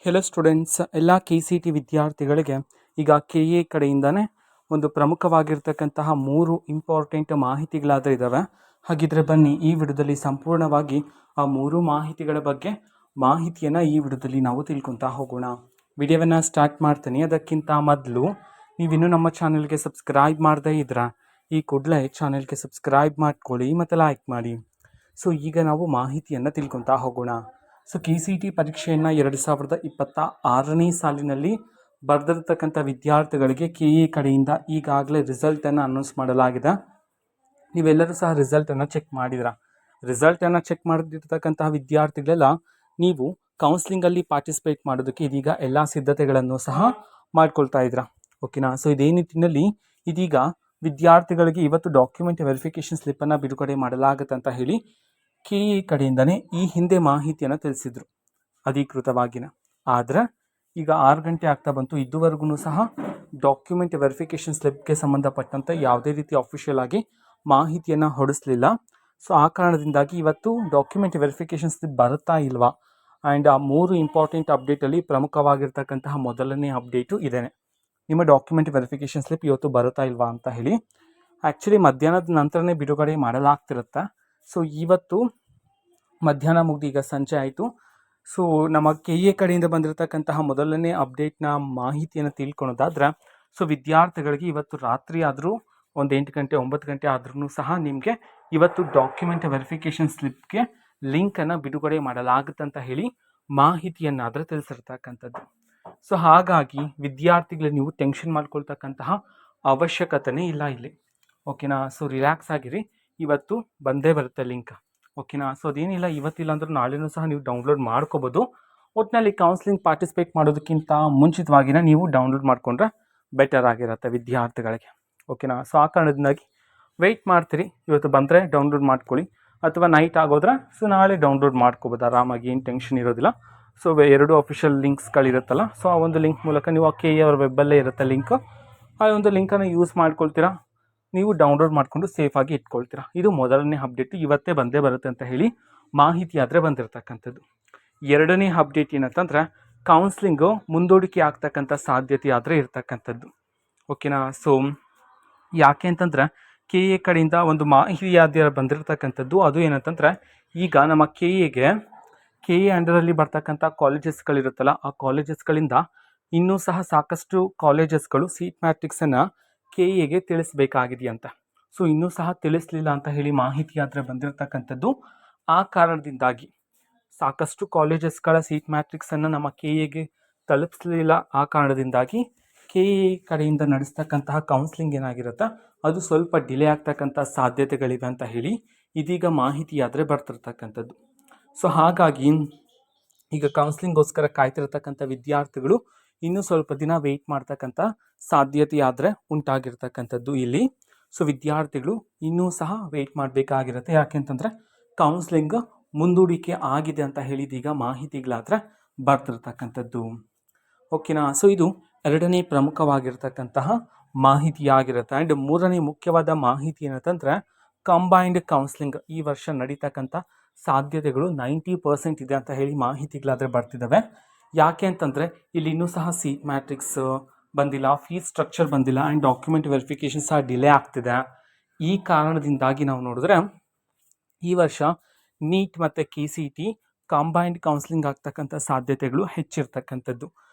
Hello students, ಎಲ್ಲ KCT ವಿದ್ಯಾರ್ಥಿಗಳಿಗೆ ಈಗ KA ಕಡೆಯಿಂದನೇ ಒಂದು ಪ್ರಮುಖವಾಗಿರ್ತಕ್ಕಂತಹ 3 ಇಂಪಾರ್ಟೆಂಟ್ ಮಾಹಿತಿಗಳಾದರೆ ಇದ್ದಾವೆ. ಹಾಗಿದ್ರೆ ಬನ್ನಿ ಈ ವಿಡಿಯೋದಲ್ಲಿ ಸಂಪೂರ್ಣವಾಗಿ ಆ 3 ಮಾಹಿತಿಗಳ ಬಗ್ಗೆ ಮಾಹಿತಿಯನ್ನು ಈ ವಿಡಿಯೋದಲ್ಲಿ ನಾವು ತಿಳ್ಕೊತಾ ಹೋಗೋಣ. ವಿಡಿಯೋವನ್ನು ಸ್ಟಾರ್ಟ್ ಮಾಡ್ತೀನಿ. ಅದಕ್ಕಿಂತ ಮೊದಲು ನೀವಿನ್ನೂ ನಮ್ಮ ಚಾನಲ್ಗೆ ಸಬ್ಸ್ಕ್ರೈಬ್ ಮಾಡದೇ ಇದ್ರೆ ಈ ಕೂಡಲೇ ಚಾನಲ್ಗೆ ಸಬ್ಸ್ಕ್ರೈಬ್ ಮಾಡ್ಕೊಳ್ಳಿ ಮತ್ತು ಲೈಕ್ ಮಾಡಿ. ಸೊ ಈಗ ನಾವು ಮಾಹಿತಿಯನ್ನು ತಿಳ್ಕೊತಾ ಹೋಗೋಣ. ಸೊ KCT ಪರೀಕ್ಷೆಯನ್ನು 2026ನೇ ಸಾಲಿನಲ್ಲಿ ಬರೆದಿರ್ತಕ್ಕಂಥ ವಿದ್ಯಾರ್ಥಿಗಳಿಗೆ KA ಕಡೆಯಿಂದ ಈಗಾಗಲೇ ರಿಸಲ್ಟನ್ನು ಅನೌನ್ಸ್ ಮಾಡಲಾಗಿದೆ. ನೀವೆಲ್ಲರೂ ಸಹ ರಿಸಲ್ಟನ್ನು ಚೆಕ್ ಮಾಡಿದ್ರ. ರಿಸಲ್ಟನ್ನು ಚೆಕ್ ಮಾಡಿರ್ತಕ್ಕಂತಹ ವಿದ್ಯಾರ್ಥಿಗಳೆಲ್ಲ ನೀವು ಕೌನ್ಸ್ಲಿಂಗಲ್ಲಿ ಪಾರ್ಟಿಸಿಪೇಟ್ ಮಾಡೋದಕ್ಕೆ ಇದೀಗ ಎಲ್ಲ ಸಿದ್ಧತೆಗಳನ್ನು ಸಹ ಮಾಡ್ಕೊಳ್ತಾ ಇದ್ರ. ಓಕೆನಾ? ಸೊ ಇದೇ ನಿಟ್ಟಿನಲ್ಲಿ ಇದೀಗ ವಿದ್ಯಾರ್ಥಿಗಳಿಗೆ ಇವತ್ತು ಡಾಕ್ಯುಮೆಂಟ್ ವೆರಿಫಿಕೇಷನ್ ಸ್ಲಿಪ್ಪನ್ನು ಬಿಡುಗಡೆ ಮಾಡಲಾಗುತ್ತೆ ಅಂತ ಹೇಳಿ KA ಕಡೆಯಿಂದನೇ ಈ ಹಿಂದೆ ಮಾಹಿತಿಯನ್ನು ತಿಳಿಸಿದ್ರು ಅಧಿಕೃತವಾಗಿನ. ಆದರೆ ಈಗ 6 ಗಂಟೆ ಆಗ್ತಾ ಬಂತು, ಇದುವರೆಗೂ ಸಹ ಡಾಕ್ಯುಮೆಂಟ್ ವೆರಿಫಿಕೇಷನ್ ಸ್ಲಿಪ್ಗೆ ಸಂಬಂಧಪಟ್ಟಂತೆ ಯಾವುದೇ ರೀತಿ ಅಫಿಷಿಯಲ್ ಆಗಿ ಮಾಹಿತಿಯನ್ನು ಹೊಡಿಸಲಿಲ್ಲ. ಸೊ ಆ ಕಾರಣದಿಂದಾಗಿ ಇವತ್ತು ಡಾಕ್ಯುಮೆಂಟ್ ವೆರಿಫಿಕೇಷನ್ ಸ್ಲಿಪ್ ಬರುತ್ತಾ ಇಲ್ವಾ ಆ್ಯಂಡ್ ಆ 3 ಇಂಪಾರ್ಟೆಂಟ್ ಅಪ್ಡೇಟಲ್ಲಿ ಪ್ರಮುಖವಾಗಿರ್ತಕ್ಕಂತಹ ಮೊದಲನೇ ಅಪ್ಡೇಟು ಇದೇನೆ. ನಿಮ್ಮ ಡಾಕ್ಯುಮೆಂಟ್ ವೆರಿಫಿಕೇಷನ್ ಸ್ಲಿಪ್ ಇವತ್ತು ಬರುತ್ತಾ ಇಲ್ವಾ ಅಂತ ಹೇಳಿ ಆ್ಯಕ್ಚುಲಿ ಮಧ್ಯಾಹ್ನದ ನಂತರನೇ ಬಿಡುಗಡೆ ಮಾಡಲಾಗ್ತಿರುತ್ತೆ. ಸೊ ಇವತ್ತು ಮಧ್ಯಾಹ್ನ ಮುಗಿದು ಈಗ ಸಂಜೆ ಆಯಿತು. ಸೊ ನಮ್ಮ KA ಕಡೆಯಿಂದ ಬಂದಿರತಕ್ಕಂತಹ ಮೊದಲನೇ ಅಪ್ಡೇಟ್ನ ಮಾಹಿತಿಯನ್ನು ತಿಳ್ಕೊಳೋದಾದ್ರೆ, ಸೊ ವಿದ್ಯಾರ್ಥಿಗಳಿಗೆ ಇವತ್ತು ರಾತ್ರಿ ಆದರೂ ಒಂದು 8 ಗಂಟೆ 9 ಗಂಟೆ ಆದ್ರೂ ಸಹ ನಿಮಗೆ ಇವತ್ತು ಡಾಕ್ಯುಮೆಂಟ್ ವೆರಿಫಿಕೇಷನ್ ಸ್ಲಿಪ್ಗೆ ಲಿಂಕನ್ನು ಬಿಡುಗಡೆ ಮಾಡಲಾಗುತ್ತೆ ಅಂತ ಹೇಳಿ ಮಾಹಿತಿಯನ್ನಾದರೆ ತಿಳಿಸಿರ್ತಕ್ಕಂಥದ್ದು. ಸೊ ಹಾಗಾಗಿ ವಿದ್ಯಾರ್ಥಿಗಳು ನೀವು ಟೆನ್ಷನ್ ಮಾಡ್ಕೊಳ್ತಕ್ಕಂತಹ ಅವಶ್ಯಕತೆನೇ ಇಲ್ಲ ಇಲ್ಲಿ. ಓಕೆನಾ? ಸೊ ರಿಲ್ಯಾಕ್ಸ್ ಆಗಿರಿ, ಇವತ್ತು ಬಂದೇ ಬರುತ್ತೆ ಲಿಂಕ್. ಓಕೆನಾ? ಸೊ ಅದೇನಿಲ್ಲ, ಇವತ್ತಿಲ್ಲ ಅಂದರೂ ನಾಳೆನೂ ಸಹ ನೀವು ಡೌನ್ಲೋಡ್ ಮಾಡ್ಕೋಬೋದು. ಒಟ್ಟಿನಲ್ಲಿ ಕೌನ್ಸ್ಲಿಂಗ್ ಪಾರ್ಟಿಸಿಪೇಟ್ ಮಾಡೋದಕ್ಕಿಂತ ಮುಂಚಿತವಾಗಿನ ನೀವು ಡೌನ್ಲೋಡ್ ಮಾಡಿಕೊಂಡ್ರೆ ಬೆಟರ್ ಆಗಿರುತ್ತೆ ವಿದ್ಯಾರ್ಥಿಗಳಿಗೆ. ಓಕೆನಾ? ಸೊ ಆ ಕಾರಣದಿಂದಾಗಿ ವೆಯ್ಟ್ ಮಾಡ್ತೀರಿ. ಇವತ್ತು ಬಂದರೆ ಡೌನ್ಲೋಡ್ ಮಾಡ್ಕೊಳ್ಳಿ, ಅಥವಾ ನೈಟ್ ಆಗೋದ್ರೆ ಸೊ ನಾಳೆ ಡೌನ್ಲೋಡ್ ಮಾಡ್ಕೋಬೋದು ಆರಾಮಾಗಿ, ಏನು ಟೆನ್ಷನ್ ಇರೋದಿಲ್ಲ. ಸೊ 2 ಅಫಿಷಿಯಲ್ ಲಿಂಕ್ಸ್ಗಳಿರುತ್ತಲ್ಲ, ಸೊ ಆ ಒಂದು ಲಿಂಕ್ ಮೂಲಕ ನೀವು ಆ KA ಅವ್ರ ವೆಬ್ಬಲ್ಲೇ ಇರುತ್ತೆ ಲಿಂಕು, ಆ ಒಂದು ಲಿಂಕನ್ನು ಯೂಸ್ ಮಾಡ್ಕೊಳ್ತೀರಾ, ನೀವು ಡೌನ್ಲೋಡ್ ಮಾಡಿಕೊಂಡು ಸೇಫಾಗಿ ಇಟ್ಕೊಳ್ತೀರಾ. ಇದು ಮೊದಲನೇ ಅಪ್ಡೇಟು, ಇವತ್ತೇ ಬಂದೇ ಬರುತ್ತೆ ಅಂತ ಹೇಳಿ ಮಾಹಿತಿ ಆದರೆ ಬಂದಿರತಕ್ಕಂಥದ್ದು. ಎರಡನೇ ಅಪ್ಡೇಟ್ ಏನಂತಂದರೆ ಕೌನ್ಸ್ಲಿಂಗು ಮುಂದೂಡಿಕೆ ಆಗ್ತಕ್ಕಂಥ ಸಾಧ್ಯತೆ ಆದರೆ ಇರ್ತಕ್ಕಂಥದ್ದು. ಓಕೆನಾ? ಸೊ ಯಾಕೆ ಅಂತಂದರೆ KA ಕಡೆಯಿಂದ ಒಂದು ಮಾಹಿತಿ ಯಾವ್ದು ಬಂದಿರತಕ್ಕಂಥದ್ದು. ಅದು ಏನಂತಂದರೆ ಈಗ ನಮ್ಮ KA ಅಂಡರಲ್ಲಿ ಬರ್ತಕ್ಕಂಥ ಕಾಲೇಜಸ್ಗಳಿರುತ್ತಲ್ಲ, ಆ ಕಾಲೇಜಸ್ಗಳಿಂದ ಇನ್ನೂ ಸಹ ಸಾಕಷ್ಟು ಕಾಲೇಜಸ್ಗಳು ಸೀಟ್ ಮ್ಯಾಟ್ರಿಕ್ಸನ್ನು KAಗೆ ತಿಳಿಸಬೇಕಾಗಿದೆಯಂತ. ಸೊ ಇನ್ನೂ ಸಹ ತಿಳಿಸಲಿಲ್ಲ ಅಂತ ಹೇಳಿ ಮಾಹಿತಿ ಆದರೆ ಬಂದಿರತಕ್ಕಂಥದ್ದು. ಆ ಕಾರಣದಿಂದಾಗಿ ಸಾಕಷ್ಟು ಕಾಲೇಜಸ್ಗಳ ಸೀಟ್ ಮ್ಯಾಟ್ರಿಕ್ಸನ್ನು ನಮ್ಮ KAಗೆ ತಲುಪಿಸಲಿಲ್ಲ. ಆ ಕಾರಣದಿಂದಾಗಿ KA ಕಡೆಯಿಂದ ನಡೆಸ್ತಕ್ಕಂತಹ ಕೌನ್ಸ್ಲಿಂಗ್ ಏನಾಗಿರುತ್ತೆ ಅದು ಸ್ವಲ್ಪ ಡಿಲೇ ಆಗ್ತಕ್ಕಂಥ ಸಾಧ್ಯತೆಗಳಿವೆ ಅಂತ ಹೇಳಿ ಇದೀಗ ಮಾಹಿತಿ ಆದರೆ ಬರ್ತಿರ್ತಕ್ಕಂಥದ್ದು. ಸೊ ಹಾಗಾಗಿ ಈಗ ಕೌನ್ಸ್ಲಿಂಗ್ಗೋಸ್ಕರ ಕಾಯ್ತಿರ್ತಕ್ಕಂಥ ವಿದ್ಯಾರ್ಥಿಗಳು ಇನ್ನೂ ಸ್ವಲ್ಪ ದಿನ ವೆಯ್ಟ್ ಮಾಡ್ತಕ್ಕಂಥ ಸಾಧ್ಯತೆ ಆದರೆ ಉಂಟಾಗಿರ್ತಕ್ಕಂಥದ್ದು ಇಲ್ಲಿ. ಸೊ ವಿದ್ಯಾರ್ಥಿಗಳು ಇನ್ನೂ ಸಹ ವೆಯ್ಟ್ ಮಾಡಬೇಕಾಗಿರುತ್ತೆ. ಯಾಕೆಂತಂದರೆ ಕೌನ್ಸ್ಲಿಂಗ್ ಮುಂದೂಡಿಕೆ ಆಗಿದೆ ಅಂತ ಹೇಳಿದೀಗ ಮಾಹಿತಿಗಳಾದರೆ ಬರ್ತಿರ್ತಕ್ಕಂಥದ್ದು. ಓಕೆನಾ? ಸೊ ಇದು ಎರಡನೇ ಪ್ರಮುಖವಾಗಿರ್ತಕ್ಕಂತಹ ಮಾಹಿತಿಯಾಗಿರುತ್ತೆ. ಆ್ಯಂಡ್ ಮೂರನೇ ಮುಖ್ಯವಾದ ಮಾಹಿತಿ ಏನಂತಂದರೆ ಕಂಬೈನ್ಡ್ ಕೌನ್ಸ್ಲಿಂಗ್ ಈ ವರ್ಷ ನಡೀತಕ್ಕಂಥ ಸಾಧ್ಯತೆಗಳು 90% ಇದೆ ಅಂತ ಹೇಳಿ ಮಾಹಿತಿಗಳಾದರೆ ಬರ್ತಿದ್ದಾವೆ. ಯಾಕೆ ಅಂತಂದರೆ ಇಲ್ಲಿ ಇನ್ನೂ ಸಹ ಸೀಟ್ ಮ್ಯಾಟ್ರಿಕ್ಸ್ ಬಂದಿಲ್ಲ, ಫೀಸ್ ಸ್ಟ್ರಕ್ಚರ್ ಬಂದಿಲ್ಲ, ಆ್ಯಂಡ್ ಡಾಕ್ಯುಮೆಂಟ್ ವೆರಿಫಿಕೇಷನ್ ಸಹ ಡಿಲೇ ಆಗ್ತಿದೆ. ಈ ಕಾರಣದಿಂದಾಗಿ ನಾವು ನೋಡಿದ್ರೆ ಈ ವರ್ಷ ನೀಟ್ ಮತ್ತು KCT ಕಂಬೈನ್ಡ್ ಕೌನ್ಸ್ಲಿಂಗ್ ಆಗ್ತಕ್ಕಂಥ ಸಾಧ್ಯತೆಗಳು ಹೆಚ್ಚಿರ್ತಕ್ಕಂಥದ್ದು.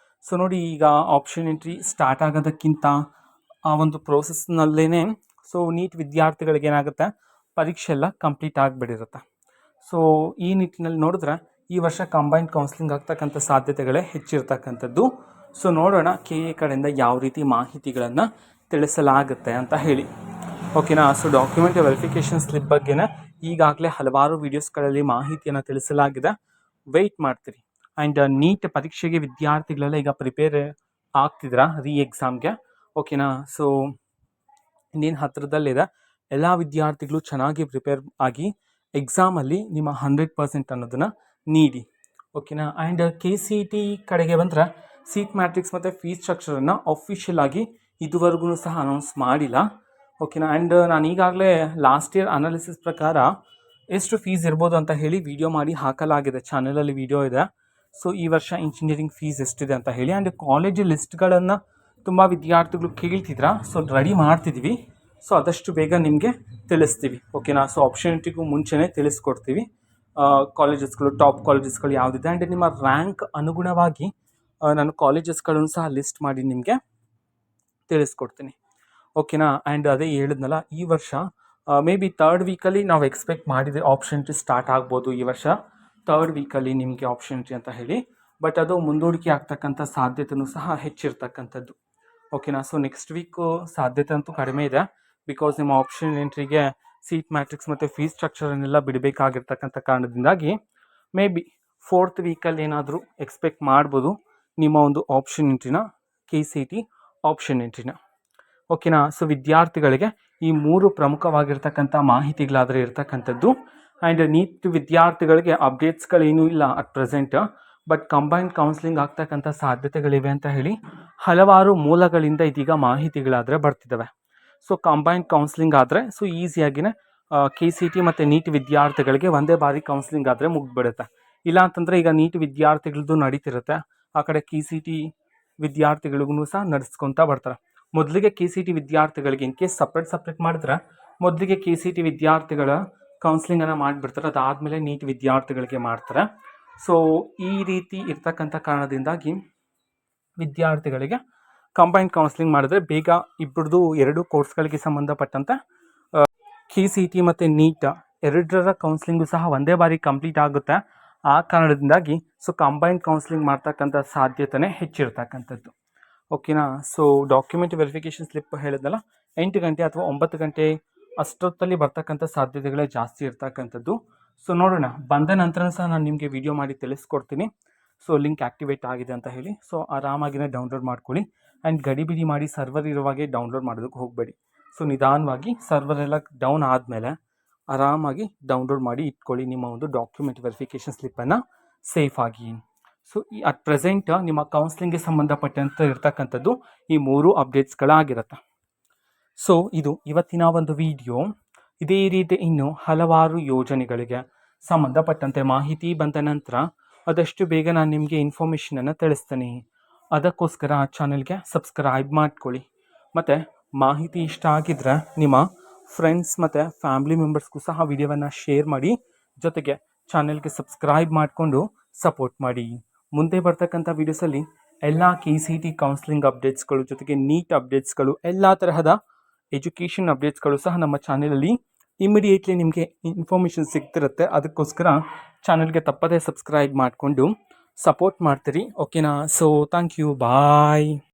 ಸೊ ನೋಡಿ, ಈಗ ಆಪ್ಷನ್ ಎಂಟ್ರಿ ಸ್ಟಾರ್ಟ್ ಆಗೋದಕ್ಕಿಂತ ಆ ಒಂದು ಪ್ರೋಸೆಸ್ನಲ್ಲೇ ಸೊ ನೀಟ್ ವಿದ್ಯಾರ್ಥಿಗಳಿಗೆ ಏನಾಗುತ್ತೆ, ಪರೀಕ್ಷೆ ಎಲ್ಲ ಕಂಪ್ಲೀಟ್ ಆಗಿಬಿಟ್ಟಿರುತ್ತೆ. ಸೊ ಈ ನಿಟ್ಟಿನಲ್ಲಿ ನೋಡಿದ್ರೆ ಈ ವರ್ಷ ಕಂಬೈನ್ಡ್ ಕೌನ್ಸ್ಲಿಂಗ್ ಆಗ್ತಕ್ಕಂಥ ಸಾಧ್ಯತೆಗಳೇ ಹೆಚ್ಚಿರ್ತಕ್ಕಂಥದ್ದು. ಸೊ ನೋಡೋಣ KA ಕಡೆಯಿಂದ ಯಾವ ರೀತಿ ಮಾಹಿತಿಗಳನ್ನು ತಿಳಿಸಲಾಗುತ್ತೆ ಅಂತ ಹೇಳಿ. ಓಕೆನಾ? ಸೊ ಡಾಕ್ಯುಮೆಂಟ್ ವೆರಿಫಿಕೇಷನ್ ಸ್ಲಿಪ್ ಬಗ್ಗೆನೇ ಈಗಾಗಲೇ ಹಲವಾರು ವೀಡಿಯೋಸ್ಗಳಲ್ಲಿ ಮಾಹಿತಿಯನ್ನು ತಿಳಿಸಲಾಗಿದೆ. ವೆಯ್ಟ್ ಮಾಡ್ತೀರಿ. ಆ್ಯಂಡ್ ನೀಟ್ ಪರೀಕ್ಷೆಗೆ ವಿದ್ಯಾರ್ಥಿಗಳೆಲ್ಲ ಈಗ ಪ್ರಿಪೇರ್ ಆಗ್ತಿದ್ದೀರಾ ಎಕ್ಸಾಮ್ಗೆ. ಓಕೆನಾ? ಸೊ ಇನ್ನೇನು ಹತ್ತಿರದಲ್ಲಿದೆ. ಎಲ್ಲ ವಿದ್ಯಾರ್ಥಿಗಳು ಚೆನ್ನಾಗಿ ಪ್ರಿಪೇರ್ ಆಗಿ ಎಕ್ಸಾಮಲ್ಲಿ ನಿಮ್ಮ 100% ಅನ್ನೋದನ್ನು ನೀಡಿ. ಓಕೆನಾ? ಆ್ಯಂಡ್ KCT ಕಡೆಗೆ ಬಂದರೆ ಸೀಟ್ ಮ್ಯಾಟ್ರಿಕ್ಸ್ ಮತ್ತು ಫೀಸ್ ಸ್ಟ್ರಕ್ಚರನ್ನು ಅಫಿಷಿಯಲ್ ಆಗಿ ಇದುವರೆಗೂ ಸಹ ಅನೌನ್ಸ್ ಮಾಡಿಲ್ಲ. ಓಕೆನಾ? ಆ್ಯಂಡ್ ನಾನು ಈಗಾಗಲೇ ಲಾಸ್ಟ್ ಇಯರ್ ಅನಾಲಿಸಿಸ್ ಪ್ರಕಾರ ಎಷ್ಟು ಫೀಸ್ ಇರ್ಬೋದು ಅಂತ ಹೇಳಿ ವಿಡಿಯೋ ಮಾಡಿ ಹಾಕಲಾಗಿದೆ, ಚಾನಲಲ್ಲಿ ವಿಡಿಯೋ ಇದೆ. ಸೊ ಈ ವರ್ಷ ಇಂಜಿನಿಯರಿಂಗ್ ಫೀಸ್ ಎಷ್ಟಿದೆ ಅಂತ ಹೇಳಿ. ಆ್ಯಂಡ್ ಕಾಲೇಜ್ ಲಿಸ್ಟ್ಗಳನ್ನು ತುಂಬ ವಿದ್ಯಾರ್ಥಿಗಳು ಕೇಳ್ತಿದ್ರ, ಸೊ ರೆಡಿ ಮಾಡ್ತಿದ್ದೀವಿ. ಸೊ ಆದಷ್ಟು ಬೇಗ ನಿಮಗೆ ತಿಳಿಸ್ತೀವಿ, ಓಕೆನಾ. ಸೊ ಆಪ್ಷನಿಟಿಗೂ ಮುಂಚೆನೇ ತಿಳಿಸ್ಕೊಡ್ತೀವಿ ಕಾಲೇಜಸ್ಗಳು, ಟಾಪ್ ಕಾಲೇಜಸ್ಗಳು ಯಾವುದಿದೆ. ಆ್ಯಂಡ್ ನಿಮ್ಮ ರ್ಯಾಂಕ್ ಅನುಗುಣವಾಗಿ ನಾನು ಕಾಲೇಜಸ್ಗಳನ್ನು ಸಹ ಲಿಸ್ಟ್ ಮಾಡಿ ನಿಮಗೆ ತಿಳಿಸ್ಕೊಡ್ತೀನಿ, ಓಕೆನಾ. ಆ್ಯಂಡ್ ಅದೇ ಹೇಳಿದ್ನಲ್ಲ, ಈ ವರ್ಷ ಮೇ ಬಿ 3rd ವೀಕಲ್ಲಿ ನಾವು ಎಕ್ಸ್ಪೆಕ್ಟ್ ಮಾಡಿದರೆ ಆಪ್ಷನಿಟಿ ಸ್ಟಾರ್ಟ್ ಆಗ್ಬೋದು. ಈ ವರ್ಷ 3rd ವೀಕಲ್ಲಿ ನಿಮಗೆ ಆಪ್ಷನಿಟಿ ಅಂತ ಹೇಳಿ, ಬಟ್ ಅದು ಮುಂದೂಡಿಕೆ ಆಗ್ತಕ್ಕಂಥ ಸಾಧ್ಯತೆಯೂ ಸಹ ಹೆಚ್ಚಿರ್ತಕ್ಕಂಥದ್ದು, ಓಕೆನಾ. ಸೊ ನೆಕ್ಸ್ಟ್ ವೀಕು ಸಾಧ್ಯತೆ ಅಂತೂ ಕಡಿಮೆ ಇದೆ, ಬಿಕಾಸ್ ನಿಮ್ಮ ಆಪ್ಷನ್ ಎಂಟ್ರಿಗೆ ಸೀಟ್ ಮ್ಯಾಟ್ರಿಕ್ಸ್ ಮತ್ತು ಫೀಸ್ ಸ್ಟ್ರಕ್ಚರನ್ನೆಲ್ಲ ಬಿಡಬೇಕಾಗಿರ್ತಕ್ಕಂಥ ಕಾರಣದಿಂದಾಗಿ ಮೇ ಬಿ 4th ವೀಕಲ್ಲಿ ಏನಾದರೂ ಎಕ್ಸ್ಪೆಕ್ಟ್ ಮಾಡ್ಬೋದು ನಿಮ್ಮ ಒಂದು ಆಪ್ಷನ್ ಎಂಟ್ರಿನ, KCET ಆಪ್ಷನ್ ಎಂಟ್ರಿನ, ಓಕೆನಾ. ಸೊ ವಿದ್ಯಾರ್ಥಿಗಳಿಗೆ ಈ 3 ಪ್ರಮುಖವಾಗಿರ್ತಕ್ಕಂಥ ಮಾಹಿತಿಗಳಾದರೆ ಇರ್ತಕ್ಕಂಥದ್ದು. ಆ್ಯಂಡ್ ನೀಟ್ ವಿದ್ಯಾರ್ಥಿಗಳಿಗೆ ಅಪ್ಡೇಟ್ಸ್ಗಳೇನೂ ಇಲ್ಲ at present, but combined counselling ಆಗ್ತಕ್ಕಂಥ ಸಾಧ್ಯತೆಗಳಿವೆ ಅಂತ ಹೇಳಿ ಹಲವಾರು ಮೂಲಗಳಿಂದ ಇದೀಗ ಮಾಹಿತಿಗಳಾದರೆ ಬರ್ತಿದ್ದಾವೆ. ಸೊ ಕಂಬೈನ್ಡ್ ಕೌನ್ಸಿಲಿಂಗ್ ಆದರೆ ಸೊ ಈಸಿಯಾಗಿಯೇ KCET ಮತ್ತು ನೀಟ್ ವಿದ್ಯಾರ್ಥಿಗಳಿಗೆ ಒಂದೇ ಬಾರಿ ಕೌನ್ಸಿಲಿಂಗ್ ಆದರೆ ಮುಗಿದ್ಬಿಡುತ್ತೆ. ಇಲ್ಲ ಅಂತಂದರೆ ಈಗ ನೀಟ್ ವಿದ್ಯಾರ್ಥಿಗಳದ್ದು ನಡೀತಿರುತ್ತೆ, ಆ ಕಡೆ KCET ವಿದ್ಯಾರ್ಥಿಗಳಿಗೂ ಸಹ ನಡೆಸ್ಕೊತಾ ಬರ್ತಾರೆ. ಮೊದಲಿಗೆ KCET ವಿದ್ಯಾರ್ಥಿಗಳಿಗೆ ಇನ್ ಕೇಸ್ ಸಪ್ರೇಟ್ ಮಾಡಿದ್ರೆ ಮೊದಲಿಗೆ KCET ವಿದ್ಯಾರ್ಥಿಗಳ ಕೌನ್ಸಿಲಿಂಗನ್ನು ಮಾಡಿಬಿಡ್ತಾರೆ, ಅದಾದಮೇಲೆ ನೀಟ್ ವಿದ್ಯಾರ್ಥಿಗಳಿಗೆ ಮಾಡ್ತಾರೆ. ಸೊ ಈ ರೀತಿ ಇರ್ತಕ್ಕಂಥ ಕಾರಣದಿಂದಾಗಿ ವಿದ್ಯಾರ್ಥಿಗಳಿಗೆ ಕಂಬೈನ್ಡ್ ಕೌನ್ಸಿಲಿಂಗ್ ಮಾಡಿದ್ರೆ ಬೇಗ ಇಬ್ಬರದು 2 ಕೋರ್ಸ್ಗಳಿಗೆ ಸಂಬಂಧಪಟ್ಟಂತೆ KCET ಮತ್ತು ನೀಟ್ ಎರಡರ ಕೌನ್ಸಿಲಿಂಗು ಸಹ ಒಂದೇ ಬಾರಿ ಕಂಪ್ಲೀಟ್ ಆಗುತ್ತೆ. ಆ ಕಾರಣದಿಂದಾಗಿ ಸೊ ಕಂಬೈನ್ಡ್ ಕೌನ್ಸಿಲಿಂಗ್ ಮಾಡ್ತಕ್ಕಂಥ ಸಾಧ್ಯತೆಯೇ ಹೆಚ್ಚಿರ್ತಕ್ಕಂಥದ್ದು, ಓಕೆನಾ. ಸೊ ಡಾಕ್ಯುಮೆಂಟ್ ವೆರಿಫಿಕೇಷನ್ ಸ್ಲಿಪ್ ಹೇಳಿದ್ನಲ್ಲ, 8 ಗಂಟೆ ಅಥವಾ 9 ಗಂಟೆ ಅಷ್ಟೊತ್ತಲ್ಲಿ ಬರ್ತಕ್ಕಂಥ ಸಾಧ್ಯತೆಗಳೇ ಜಾಸ್ತಿ ಇರ್ತಕ್ಕಂಥದ್ದು. ಸೊ ನೋಡೋಣ, ಬಂದ ನಂತರ ಸಹ ನಾನು ನಿಮಗೆ ವಿಡಿಯೋ ಮಾಡಿ ತಿಳಿಸ್ಕೊಡ್ತೀನಿ. ಸೊ ಲಿಂಕ್ ಆ್ಯಕ್ಟಿವೇಟ್ ಆಗಿದೆ ಅಂತ ಹೇಳಿ, ಸೊ ಆರಾಮಾಗಿನೇ ಡೌನ್ಲೋಡ್ ಮಾಡ್ಕೊಳ್ಳಿ. ಆ್ಯಂಡ್ ಗಡಿಬಿಡಿ ಮಾಡಿ ಸರ್ವರ್ ಇರುವಾಗೆ ಡೌನ್ಲೋಡ್ ಮಾಡೋದಕ್ಕೆ ಹೋಗಬೇಡಿ. ಸೊ ನಿಧಾನವಾಗಿ ಸರ್ವರ್ ಎಲ್ಲ ಡೌನ್ ಆದಮೇಲೆ ಆರಾಮಾಗಿ ಡೌನ್ಲೋಡ್ ಮಾಡಿ ಇಟ್ಕೊಳ್ಳಿ ನಿಮ್ಮ ಒಂದು ಡಾಕ್ಯುಮೆಂಟ್ ವೆರಿಫಿಕೇಷನ್ ಸ್ಲಿಪ್ಪನ್ನು ಸೇಫಾಗಿ. ಸೊ ಅಟ್ ಪ್ರೆಸೆಂಟ್ ನಿಮ್ಮ ಕೌನ್ಸಿಲಿಂಗ್ಗೆ ಸಂಬಂಧಪಟ್ಟಂತೆ ಇರ್ತಕ್ಕಂಥದ್ದು ಈ 3 ಅಪ್ಡೇಟ್ಸ್ಗಳಾಗಿರುತ್ತೆ. ಸೊ ಇದು ಇವತ್ತಿನ ಒಂದು ವಿಡಿಯೋ. ಇದೇ ರೀತಿ ಇನ್ನು ಹಲವಾರು ಯೋಜನೆಗಳಿಗೆ ಸಂಬಂಧಪಟ್ಟಂತೆ ಮಾಹಿತಿ ಬಂದ ನಂತರ ಆದಷ್ಟು ಬೇಗ ನಾನು ನಿಮಗೆ ಇನ್ಫಾರ್ಮೇಷನನ್ನು ತಿಳಿಸ್ತೀನಿ. ಅದಕ್ಕೋಸ್ಕರ ಆ ಚಾನಲ್ಗೆ ಸಬ್ಸ್ಕ್ರೈಬ್ ಮಾಡ್ಕೊಳ್ಳಿ. ಮತ್ತು ಮಾಹಿತಿ ಇಷ್ಟ ಆಗಿದ್ರೆ ನಿಮ್ಮ ಫ್ರೆಂಡ್ಸ್ ಮತ್ತು ಫ್ಯಾಮಿಲಿ ಮೆಂಬರ್ಸ್ಗೂ ಸಹ ವಿಡಿಯೋವನ್ನು ಶೇರ್ ಮಾಡಿ, ಜೊತೆಗೆ ಚಾನಲ್ಗೆ ಸಬ್ಸ್ಕ್ರೈಬ್ ಮಾಡಿಕೊಂಡು ಸಪೋರ್ಟ್ ಮಾಡಿ. ಮುಂದೆ ಬರ್ತಕ್ಕಂಥ ವೀಡಿಯೋಸಲ್ಲಿ ಎಲ್ಲ KCET ಕೌನ್ಸಿಲಿಂಗ್ ಅಪ್ಡೇಟ್ಸ್ಗಳು, ಜೊತೆಗೆ ನೀಟ್ ಅಪ್ಡೇಟ್ಸ್ಗಳು, ಎಲ್ಲ ತರಹದ ಎಜುಕೇಷನ್ ಅಪ್ಡೇಟ್ಸ್ಗಳು ಸಹ ನಮ್ಮ ಚಾನಲಲ್ಲಿ ಇಮಿಡಿಯೇಟ್ಲಿ ನಿಮಗೆ ಇನ್ಫಾರ್ಮೇಷನ್ ಸಿಗ್ತಿರುತ್ತೆ. ಅದಕ್ಕೋಸ್ಕರ ಚಾನಲ್ಗೆ ತಪ್ಪದೇ ಸಬ್ಸ್ಕ್ರೈಬ್ ಮಾಡಿಕೊಂಡು ಸಪೋರ್ಟ್ ಮಾಡ್ತೀರಿ, ಓಕೆನಾ. So thank you, bye.